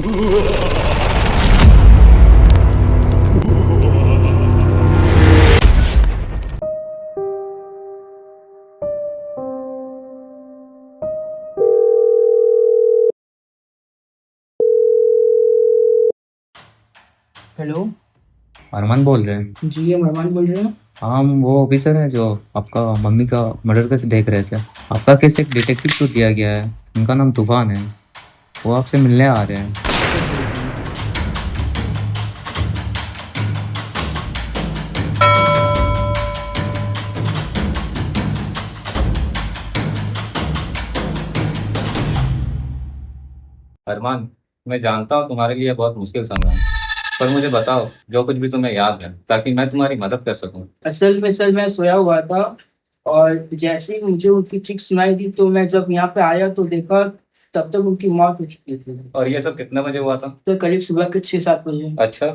Hello. अरमान बोल रहे हैं। जी, हम अरमान बोल रहे हैं। हाँ, हम वो ऑफिसर हैं जो आपका मम्मी का मर्डर केस देख रहे थे। आपका केस एक डिटेक्टिव को दिया गया है। उनका नाम तूफान है। वो आपसे मिलने आ रहे हैं। सर बोलिए। अरमान, मैं जानता हूँ तुम्हारे लिए बहुत मुश्किल समय है, पर मुझे बताओ जो कुछ भी तुम्हें याद है, ताकि मैं तुम्हारी मदद कर सकूं। असल में सर मैं सोया हुआ था और जैसे ही मुझे उनकी चीख सुनाई दी तो मैं जब यहाँ पे आया तो देखा तब तक उनकी मौत हो चुकी थी। और ये सब कितने बजे हुआ था? तो करीब सुबह के 6-7 बजे। अच्छा,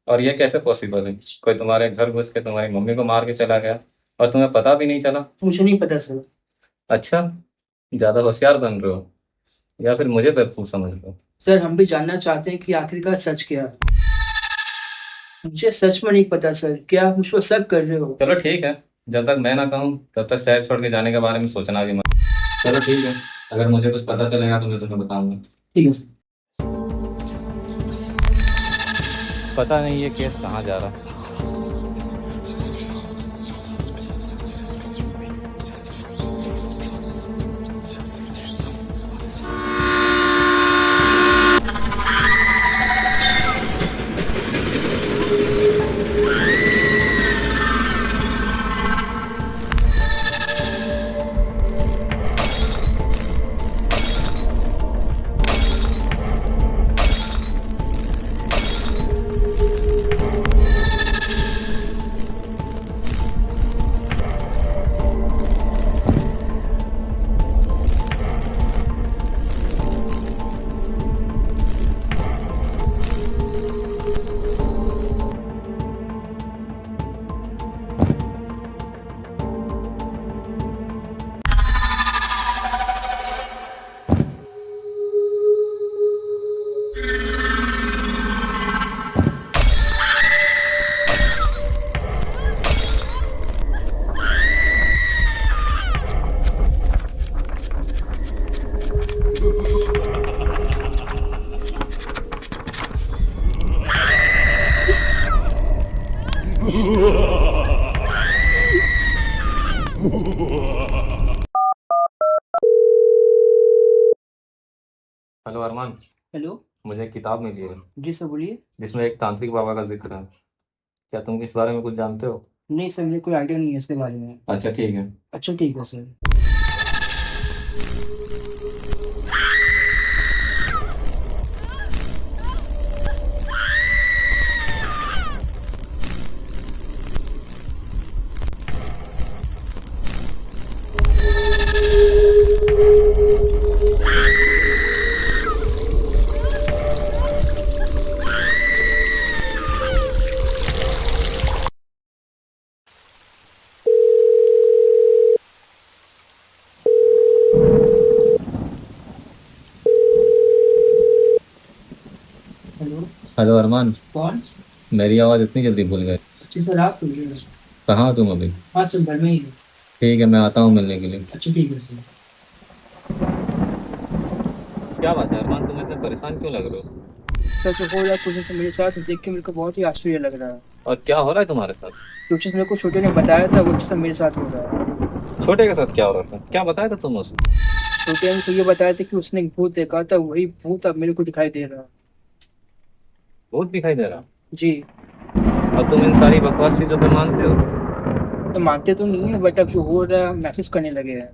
और ये कैसे पॉसिबल है? कोई तुम्हारे घर घुस के तुम्हारी मम्मी को मार के चला गया और तुम्हें पता भी नहीं चला? मुझे नहीं पता सर। अच्छा, ज्यादा होशियार बन रहे हो या फिर मुझे बेवकूफ समझ रहे हो? सर हम भी जानना चाहते हैं कि आखिरकार सच क्या है। मुझे सच में नहीं पता सर, क्या आप मुझ पर शक कर रहे हो? चलो ठीक है, जब तक मैं ना कहूँ तब तक शहर छोड़ के जाने के बारे में सोचना भी मत। चलो ठीक है, अगर मुझे कुछ पता चलेगा तो मैं तुम्हें बताऊंगा। ठीक है सर। पता नहीं ये केस कहाँ जा रहा है। हेलो अरमान, हेलो। मुझे एक किताब मिली है जी सर बोलिए। जिसमें एक तांत्रिक बाबा का जिक्र है। क्या तुम इस बारे में कुछ जानते हो? नहीं सर, मुझे कोई आइडिया नहीं है इसके बारे में। अच्छा ठीक है। अच्छा ठीक है सर। हेलो। हेलो अरमान, कौन? मेरी आवाज़ इतनी जल्दी भूल गए? जी सर, आप बोल रहे हो? कहाँ हो तुम अभी? हाँ सर, घर में ही है। ठीक है, मैं आता हूँ मिलने के लिए। अच्छा ठीक है सर। क्या बात है अरमान, तुम इतने परेशान क्यों लग रहे हो? सर जो हो रहा है कुछ मेरे साथ देख के मेरे को बहुत ही आश्चर्य लग रहा है। और क्या हो रहा है तुम्हारे साथ? जो चीज़ मेरे को छोटे ने बताया था वो चीज़ सब मेरे साथ हो रहा है। छोटे के साथ क्या हो रहा था? क्या बताया था तुम उसे? छोटे ने तो ये बताया था कि उसने एक भूत देखा था, वही भूत अब मेरे को दिखाई दे रहा है। भूत दिखाई दे रहा? जी। और तुम इन सारी बकवास चीज़ों पे मानते हो? तो मानते तो नहीं है बट अब जो हो रहा है हम महसूस करने लगे हैं।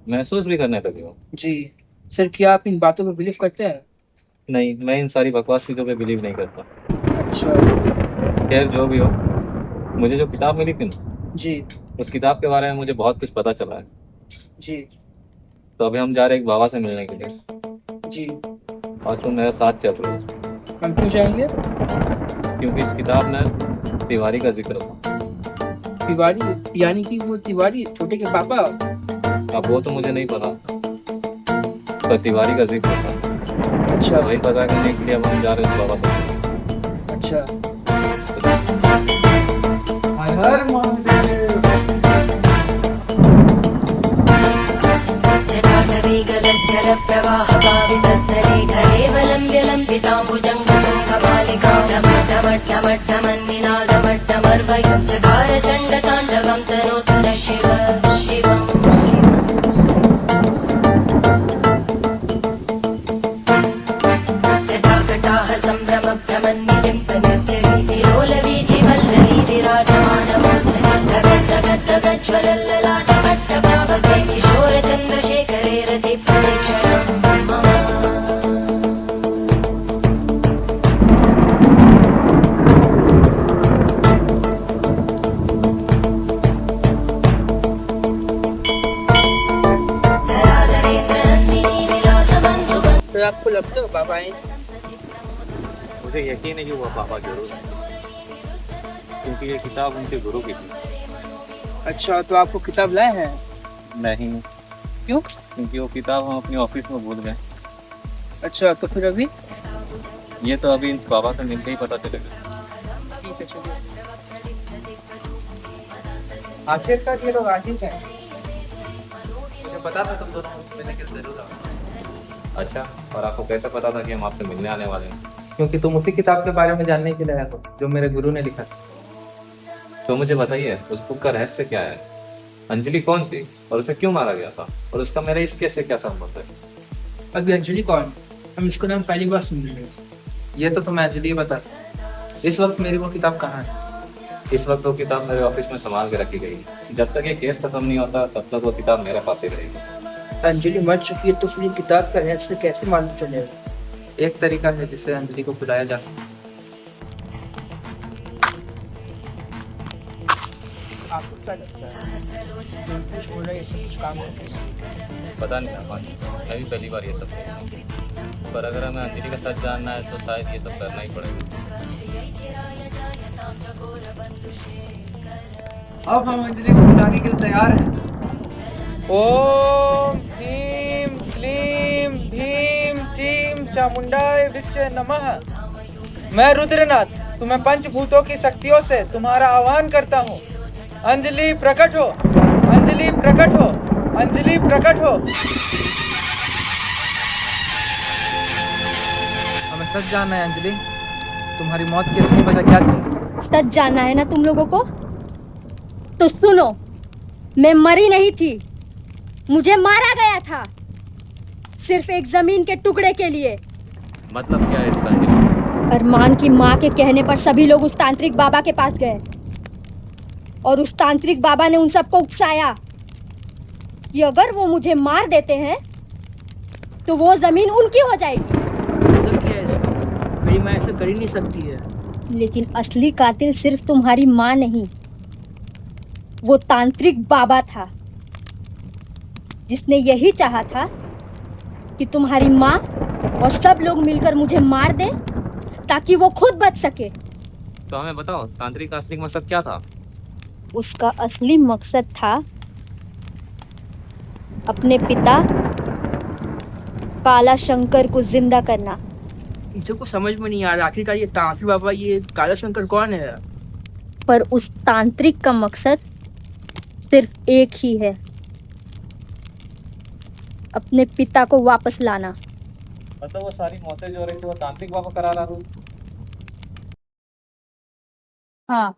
महसूस भी करने लगे हो? जी। सर क्या आप इन बातों पर बिलीव करते हैं? नहीं, मैं इन सारी बकवास चीज़ों पे बिलीव नहीं करता। अच्छा। खैर जो भी हो, मुझे जो किताब मिली थी ना, जी। उस किताब के बारे में मुझे बहुत कुछ पता चला है। जी। तो अभी हम जा रहे हैं एक बाबा से मिलने के लिए, जी। और तुम मेरे साथ चल रहे हो। हम क्यों जाएंगे? क्योंकि इस किताब में तिवारी का जिक्र था। तिवारी यानी कि वो तिवारी छोटे के पापा? अब वो तो मुझे नहीं पता, पर तिवारी का जिक्र था। अच्छा वही पता करने के लिए अब हम जा रहे हैं बाबा से। अच्छा। हर हर महादेव। जटाटवीगलज्जलप्रवाहपावितस्थले घरेवलम्ब्य लम्बिताम्बुजङ्गतुङ्गमालिकां डमड्डमड्डमड्डमन्निनादमड्डमर्वयुञ्चकार चण्डताण्डवं तनोतु न शिव शिवम् जटाकटाः सम्भ्रमभ्रमन्निलिम्पनिर्जरी विलोलवीचिवल्लरी विराजमानमूर्धनि धगद्धगद्धगज्ज्वलल्ललाटपट्टभावके किशोरचन्द्रशेखरे रतिप्रदक्षिणं मम। धराधरेन्द्रनन्दिनी विलासबन्धुगं तो आपको लगता है बाबा आए? मुझे यकीन है कि वो बाबा जरूर है, क्योंकि ये किताब उनके गुरु की थी। अच्छा, तो आपको किताब लाए हैं? नहीं, क्यों? क्योंकि वो किताब हम अपने ऑफिस में भूल गए। अच्छा, तो फिर अभी? ये तो अभी इस बाबा से मिलते ही पता चलेगा। ठीक है, चलिए। आखिरकार ये लोग आखिर क्या है? मुझे पता था तुम दोनों मिलने के जरूर आओगे, अच्छा, और आपको कैसे पता था कि हम आपसे मिलने आने वाले हैं? क्योंकि तुम उसी किताब के बारे में जानने के लिए आए हो जो मेरे गुरु ने लिखा था। तो मुझे बताइए, उस बुक का रहस्य क्या है? अंजलि कौन थी और उसे क्यों मारा गया था, और उसका मेरे इस केस से क्या संबंध है? अभी अंजलि कौन? हम इसको नाम पहली बार सुन रहे हैं। ये तो तुम्हें अंजलि ही बता सकती। इस वक्त मेरी वो किताब कहाँ है? इस वक्त वो किताब मेरे ऑफिस में संभाल के रखी गई है। जब तक ये केस खत्म नहीं होता तब तक वो किताब मेरे पास ही रहेगी। अंजलि मर चुकी है तो फिर ये किताब का रहस्य कैसे मालूम चलेगा? एक तरीका है जिससे अंजलि को बुलाया जा सकता। आपको क्या लगता है? तुम कुछ हो रहा है, ये सब काम है? पता नहीं अरमान, मैं भी पहली बार ये सब देखा। पर अगर हमें अंजलि का सच जानना है तो शायद ये सब करना ही पड़ेगा। अब हम अंजलि को बुलाने के लिए तैयार हैं। ओम ह्रीं क्लीं भीम चीं चामुंडाय विच्चे नमः। मैं रुद्रनाथ तुम्हें पंचभूतों की शक्तियों से तुम्हारा आह्वान करता हूँ। अंजलि प्रकट हो, अंजलि प्रकट हो, अंजलि प्रकट हो। हमें सच जानना है अंजलि, तुम्हारी मौत की असली वजह क्या थी? सच जानना है ना तुम लोगों को? तो सुनो, मैं मरी नहीं थी, मुझे मारा गया था, सिर्फ एक जमीन के टुकड़े के लिए। मतलब क्या है इसका अंजलि? अरमान की माँ के कहने पर सभी लोग उस तांत्रिक बाबा के पास गए और उस तांत्रिक बाबा ने उन सबको उकसाया कि अगर वो मुझे मार देते हैं तो वो जमीन उनकी हो जाएगी। मतलब क्या है इसका? मेरी माँ ऐसा कर ही नहीं सकती है। लेकिन असली कातिल सिर्फ तुम्हारी माँ नहीं, वो तांत्रिक बाबा था जिसने यही चाहा था कि तुम्हारी माँ और सब लोग मिलकर मुझे मार दें ताकि वो खुद बच सके। तो हमें बताओ, तांत्रिक का असली मकसद क्या था? उसका असली मकसद था अपने पिता काला शंकर को जिंदा करना। मुझे को समझ में नहीं आ रहा, आखिरकार ये तांत्रिक बाबा, ये काला शंकर कौन है? पर उस तांत्रिक का मकसद सिर्फ एक ही है, अपने पिता को वापस लाना। मतलब वो सारी मौतें जो हो रही थी वो तांत्रिक बाबा करा रहा था? हाँ,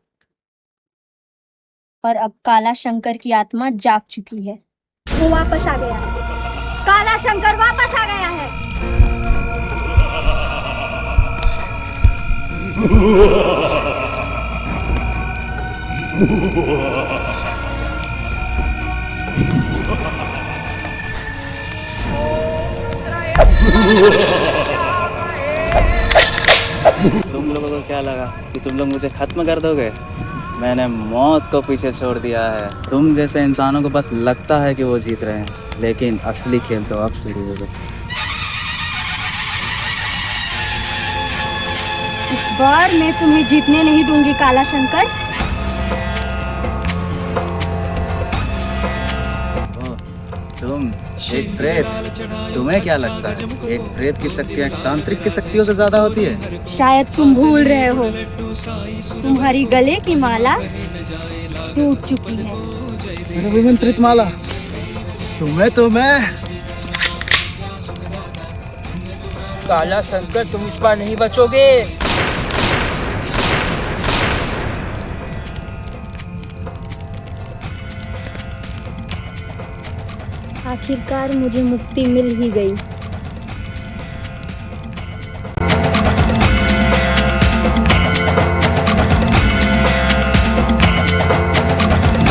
और अब काला शंकर की आत्मा जाग चुकी है, वो वापस आ गया है। काला शंकर वापस आ गया है। तुम लोगों को क्या लगा कि तुम लोग मुझे खत्म कर दोगे? मैंने मौत को पीछे छोड़ दिया है। तुम जैसे इंसानों को बस लगता है कि वो जीत रहे हैं, लेकिन असली खेल तो अब शुरू हो गया। इस बार मैं तुम्हें जीतने नहीं दूंगी काला शंकर। ओह, तो तुम एक प्रेत, तुम्हें क्या लगता है एक प्रेत की शक्तियाँ तांत्रिक की शक्तियों से ज्यादा होती है? शायद तुम भूल रहे हो, तुम्हारी गले की माला टूट चुकी है। मेरे विमंत्रित माला, तुम्हें तो मैं काला शंकर, तुम इस बार नहीं बचोगे। आखिरकार मुझे मुक्ति मिल ही गई।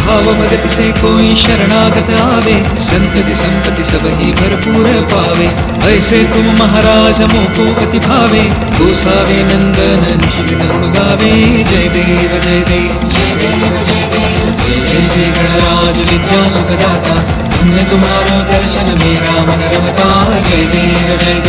भाव भगत से कोई शरणागत आवे, संतति संपत्ति सब ही भरपूर पावे। ऐसे तुम महाराज मोको अति भावे, गोसावे नंदन निश्चित गुण गावे। जय देव जय देव जय देव जय देव जय जय गणराज विद्या सुखदाता, धन्य तुम्हारो दर्शन मेरा मन रमता। जय देव जय